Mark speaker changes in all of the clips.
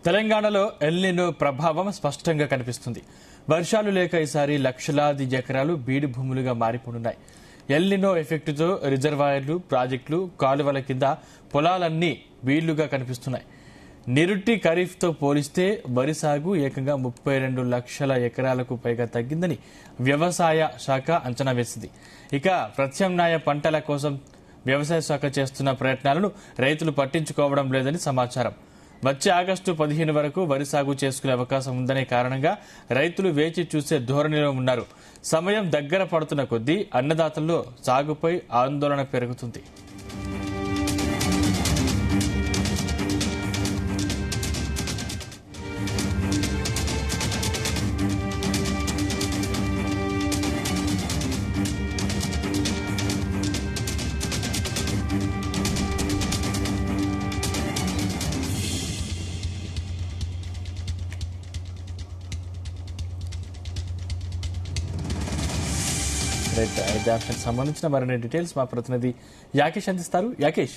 Speaker 1: తెలంగాణలో ఎల్నినో ప్రభావం స్పష్టంగా కనిపిస్తుంది. వర్షాలు లేక ఈసారి లక్షలాది ఎకరాలు బీడు భూములుగా మారిపోనున్నాయి. ఎల్నినో ఎఫెక్టుతో రిజర్వాయర్లు, ప్రాజెక్టులు, కాలువల కింద పొలాలన్నీ బీళ్లుగా కనిపిస్తున్నాయి. నిరుటి ఖరీఫ్తో పోలిస్తే వరి సాగు ఏకంగా 32 లక్షల ఎకరాలకు పైగా తగ్గిందని వ్యవసాయ శాఖ అంచనా వేసింది. ఇక ప్రత్యామ్నాయ పంటల కోసం వ్యవసాయ శాఖ చేస్తున్న ప్రయత్నాలను రైతులు పట్టించుకోవడం లేదని సమాచారం. వచ్చే ఆగస్టు 15 వరకు వరి సాగు చేసుకునే అవకాశం ఉందనే కారణంగా రైతులు వేచి చూసే ధోరణిలో ఉన్నారు. సమయం దగ్గర పడుతున్న కొద్దీ అన్నదాతల్లో సాగుపై ఆందోళన పెరుగుతుంది. సంబంధించిన మరిన్ని డీటెయిల్స్ మా ప్రతినిధి యాకేష్ అందిస్తారు. Yakesh,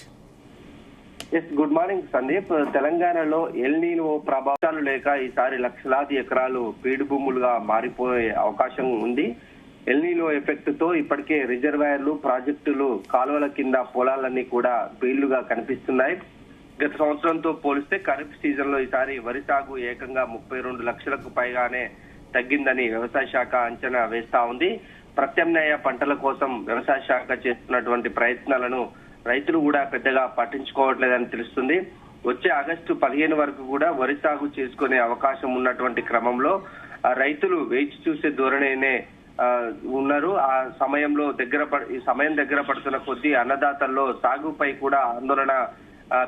Speaker 2: good morning Sandeep. తెలంగాణలో ఎల్నినో ప్రభావాలు లేక ఈసారి లక్షలాది ఎకరాలు బీడు భూములుగా మారిపోయే అవకాశం ఉంది. ఎల్నినో ఎఫెక్ట్ తో ఇప్పటికే రిజర్వాయర్లు, ప్రాజెక్టులు, కాలువల కింద పొలాలన్నీ కూడా బీళ్లుగా కనిపిస్తున్నాయి. గత సంవత్సరంతో పోలిస్తే ఖరీఫ్ సీజన్ లో ఈసారి వరి సాగు ఏకంగా 32 లక్షలకు పైగానే తగ్గిందని వ్యవసాయ శాఖ అంచనా వేస్తా ఉంది. ప్రత్యామ్నాయ పంటల కోసం వ్యవసాయ శాఖ చేస్తున్నటువంటి ప్రయత్నాలను రైతులు కూడా పెద్దగా పట్టించుకోవట్లేదని తెలుస్తుంది. వచ్చే ఆగస్టు 15 వరకు కూడా వరి సాగు చేసుకునే అవకాశం ఉన్నటువంటి క్రమంలో రైతులు వేచి చూసే ధోరణినే ఉన్నారు. ఆ సమయంలో సమయం దగ్గర పడుతున్న కొద్దీ అన్నదాతల్లో సాగుపై కూడా ఆందోళన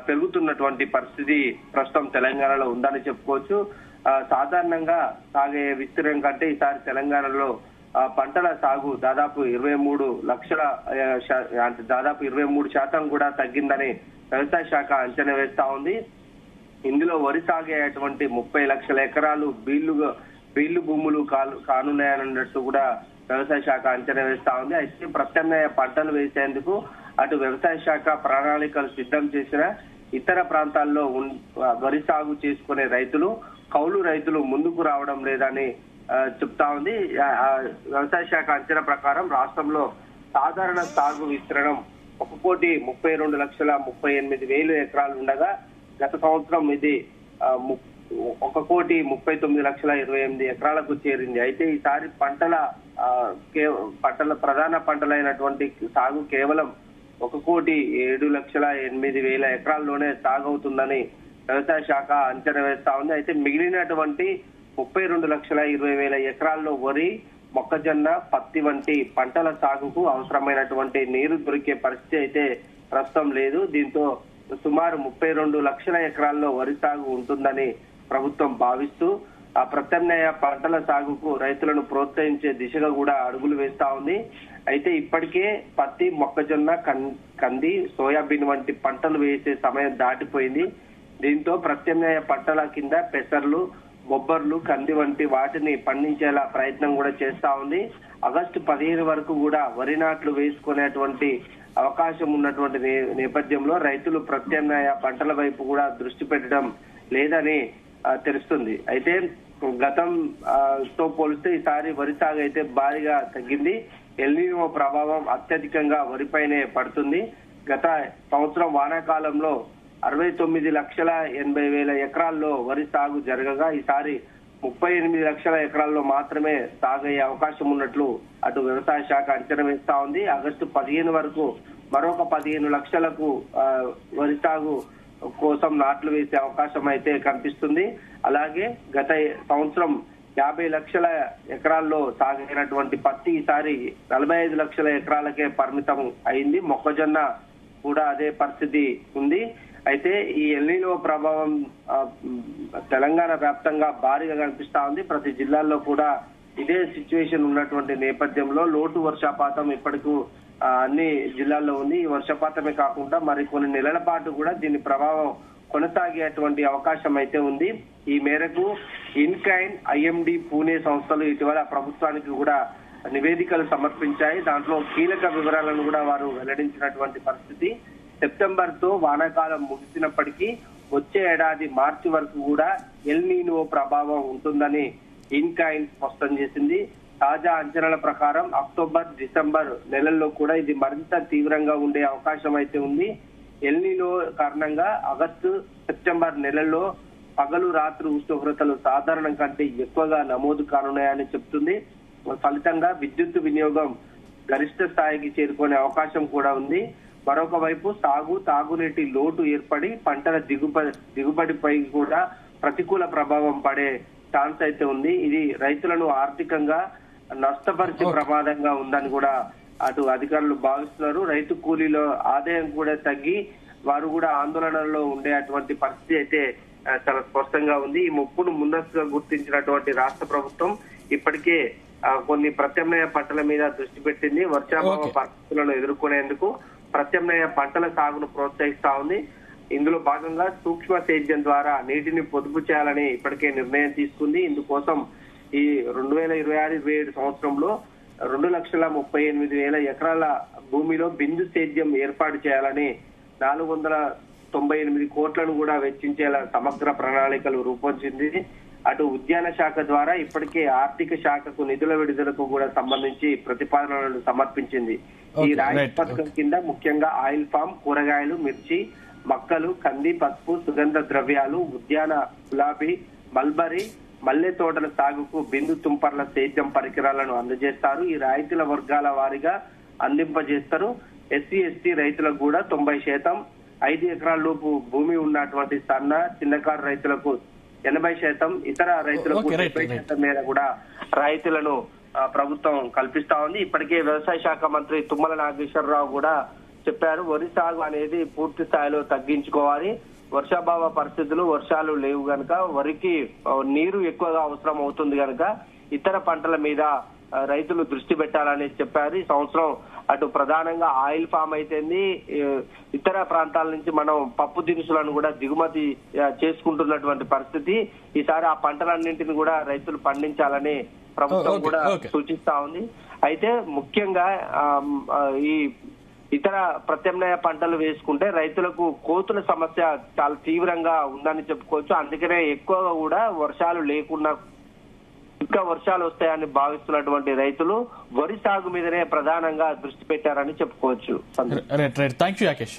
Speaker 2: పెరుగుతున్నటువంటి పరిస్థితి ప్రస్తుతం తెలంగాణలో ఉందని చెప్పుకోవచ్చు. సాధారణంగా సాగే విస్తీర్ణం కంటే ఈసారి తెలంగాణలో పంటల సాగు దాదాపు 23% కూడా తగ్గిందని వ్యవసాయ శాఖ అంచనా వేస్తా ఉంది. ఇందులో వరి సాగేటువంటి 30 లక్షల ఎకరాలు బీళ్లు భూములు కానున్నాయన్నట్టు కూడా వ్యవసాయ శాఖ అంచనా వేస్తా ఉంది. అయితే ప్రత్యామ్నాయ పంటలు వేసేందుకు అటు వ్యవసాయ శాఖ ప్రణాళికలు సిద్ధం చేసిన ఇతర ప్రాంతాల్లో వరి సాగు చేసుకునే రైతులు, కౌలు రైతులు ముందుకు రావడం లేదని చెప్తా ఉంది. వ్యవసాయ శాఖ అంచనా ప్రకారం రాష్ట్రంలో సాధారణ సాగు విస్తీర్ణం 1,32,38,000 ఎకరాలు ఉండగా గత సంవత్సరం ఇది 1,39,28,000 ఎకరాలకు చేరింది. అయితే ఈసారి పంటల ప్రధాన పంటలైనటువంటి సాగు కేవలం 1,07,08,000 ఎకరాల్లోనే సాగవుతుందని వ్యవసాయ శాఖ అంచనా వేస్తా ఉంది. అయితే మిగిలినటువంటి 32,20,000 ఎకరాల్లో వరి, మొక్కజొన్న, పత్తి వంటి పంటల సాగుకు అవసరమైనటువంటి నీరు దొరికే పరిస్థితి అయితే ప్రస్తుతం లేదు. దీంతో సుమారు 32 లక్షల ఎకరాల్లో వరి సాగు ఉంటుందని ప్రభుత్వం భావిస్తూ ఆ ప్రత్యామ్నాయ పంటల సాగుకు రైతులను ప్రోత్సహించే దిశగా కూడా అడుగులు వేస్తా ఉంది. అయితే ఇప్పటికే పత్తి, మొక్కజొన్న, కంది, సోయాబీన్ వంటి పంటలు వేసే సమయం దాటిపోయింది. దీంతో ప్రత్యామ్నాయ పంటల కింద పెసర్లు, బొబ్బర్లు, కంది వంటి వాటిని పండించేలా ప్రయత్నం కూడా చేస్తా ఉంది. ఆగస్టు 15 వరకు కూడా వరి నాట్లు వేసుకునేటువంటి అవకాశం ఉన్నటువంటి నేపథ్యంలో రైతులు ప్రత్యామ్నాయ పంటల వైపు కూడా దృష్టి పెట్టడం లేదని తెలుస్తుంది. అయితే గతంతో పోలిస్తే ఈసారి వరి సాగు అయితే భారీగా తగ్గింది. ఎల్నినో ప్రభావం అత్యధికంగా వరిపైనే పడుతుంది. గత సంవత్సరం వానాకాలంలో 69,80,000 ఎకరాల్లో వరి సాగు జరగగా ఈసారి 38 లక్షల ఎకరాల్లో మాత్రమే సాగయ్యే అవకాశం ఉన్నట్లు అటు వ్యవసాయ శాఖ అంచనా వేస్తా ఉంది. ఆగస్టు 15 వరకు మరొక 15 లక్షలకు వరి సాగు కోసం నాట్లు వేసే అవకాశం అయితే కనిపిస్తుంది. అలాగే గత సంవత్సరం 50 లక్షల ఎకరాల్లో సాగైనటువంటి పత్తి ఈసారి 45 లక్షల ఎకరాలకే పరిమితం అయింది. మొక్కజొన్న కూడా అదే పరిస్థితి ఉంది. అయితే ఈ ఎల్నినో ప్రభావం తెలంగాణ వ్యాప్తంగా భారీగా కనిపిస్తా ఉంది. ప్రతి జిల్లాల్లో కూడా ఇదే సిచ్యువేషన్ ఉన్నటువంటి నేపథ్యంలో లోటు వర్షపాతం ఇప్పటికూ అన్ని జిల్లాల్లో ఉంది. ఈ వర్షపాతమే కాకుండా మరి కొన్ని నెలల పాటు కూడా దీని ప్రభావం కొనసాగేటువంటి అవకాశం అయితే ఉంది. ఈ మేరకు ఇన్కైన్, ఐఎండి, పూణే సంస్థలు ఇటీవల ప్రభుత్వానికి కూడా నివేదికలు సమర్పించాయి. దాంట్లో కీలక వివరాలను కూడా వారు వెల్లడించినటువంటి పరిస్థితి. సెప్టెంబర్ తో వానాకాలం ముగిసినప్పటికీ వచ్చే ఏడాది మార్చి వరకు కూడా ఎల్ నీనో ప్రభావం ఉంటుందని ఇన్కాయిన్ స్పష్టం చేసింది. తాజా అంచనాల ప్రకారం అక్టోబర్, డిసెంబర్ నెలల్లో కూడా ఇది మరింత తీవ్రంగా ఉండే అవకాశం అయితే ఉంది. ఎల్ నీనో కారణంగా ఆగస్టు, సెప్టెంబర్ నెలల్లో పగలు రాత్రి ఉష్ణోగ్రతలు సాధారణం కంటే ఎక్కువగా నమోదు కానున్నాయని చెప్తుంది. ఫలితంగా విద్యుత్ వినియోగం గరిష్ట స్థాయికి చేరుకునే అవకాశం కూడా ఉంది. మరొక వైపు తాగునీటి లోటు ఏర్పడి పంటల దిగుబడిపై కూడా ప్రతికూల ప్రభావం పడే ఛాన్స్ అయితే ఉంది. ఇది రైతులను ఆర్థికంగా నష్టపరిచే ప్రమాదంగా ఉందని కూడా అటు అధికారులు భావిస్తున్నారు. రైతు కూలీల ఆదాయం కూడా తగ్గి వారు కూడా ఆందోళనలో ఉండే అటువంటి పరిస్థితి అయితే చాలా స్పష్టంగా ఉంది. ఈ ముప్పును ముందస్తుగా గుర్తించినటువంటి రాష్ట్ర ప్రభుత్వం ఇప్పటికే కొన్ని ప్రత్యామ్నాయ పంటల మీద దృష్టి పెట్టింది. వర్షాభావ పరిస్థితులను ఎదుర్కొనేందుకు ప్రత్యామ్నాయ పంటల సాగును ప్రోత్సహిస్తా ఉంది. ఇందులో భాగంగా సూక్ష్మ సేద్యం ద్వారా నీటిని పొదుపు చేయాలని ఇప్పటికే నిర్ణయం తీసుకుంది. ఇందుకోసం ఈ 2026-27 సంవత్సరంలో 2,38,000 ఎకరాల భూమిలో బిందు సేద్యం ఏర్పాటు చేయాలని 498 కోట్లను కూడా వెచ్చించేలా సమగ్ర ప్రణాళికలు రూపొందించింది. అటు ఉద్యాన శాఖ ద్వారా ఇప్పటికే ఆర్థిక శాఖకు నిధుల విడుదలకు కూడా సంబంధించి ప్రతిపాదనలను సమర్పించింది. ఈ రాయితీ పథకం కింద ముఖ్యంగా ఆయిల్ ఫామ్, కూరగాయలు, మిర్చి, మక్కలు, కంది, పసుపు, సుగంధ ద్రవ్యాలు, ఉద్యాన గులాబీ, మల్బరీ, మల్లె తోటల సాగుకు బిందు తుంపర్ల సేద్యం పరికరాలను అందజేస్తారు. ఈ రాయితీల వర్గాల వారీగా అందింపజేస్తారు. ఎస్సీ, ఎస్టీ రైతులకు కూడా 90%, 5 ఎకరాల లోపు భూమి ఉన్నటువంటి చిన్నకారు రైతులకు 80%, ఇతర రైతులకు 70% మేర కూడా రాయితీలను ప్రభుత్వం కల్పిస్తా ఉంది. ఇప్పటికే వ్యవసాయ శాఖ మంత్రి తుమ్మల నాగేశ్వరరావు కూడా చెప్పారు, వరి సాగు అనేది పూర్తి స్థాయిలో తగ్గించుకోవాలి. వర్షాభావ పరిస్థితులు, వర్షాలు లేవు గనక వరికి నీరు ఎక్కువగా అవసరం అవుతుంది గనక ఇతర పంటల మీద రైతులు దృష్టి పెట్టాలని చెప్పారు. ఈ సంవత్సరం అటు ప్రధానంగా ఆయిల్ ఫామ్ అయితేంది, ఇతర ప్రాంతాల నుంచి మనం పప్పు దినుసులను కూడా దిగుమతి చేసుకుంటున్నటువంటి పరిస్థితి. ఈసారి ఆ పంటలన్నింటిని కూడా రైతులు పండించాలని ప్రభుత్వం కూడా సూచిస్తా ఉంది. అయితే ముఖ్యంగా ఈ ఇతర ప్రత్యామ్నాయ పంటలు వేసుకుంటే రైతులకు కోతుల సమస్య చాలా తీవ్రంగా ఉందని చెప్పుకోవచ్చు. అందుకనే ఎక్కువగా కూడా వర్షాలు లేకుండా ఇంకా వర్షాలు వస్తాయని భావిస్తున్నటువంటి రైతులు వరి సాగు మీదనే ప్రధానంగా దృష్టి పెట్టారని చెప్పుకోవచ్చు.
Speaker 1: Thank you Rakesh.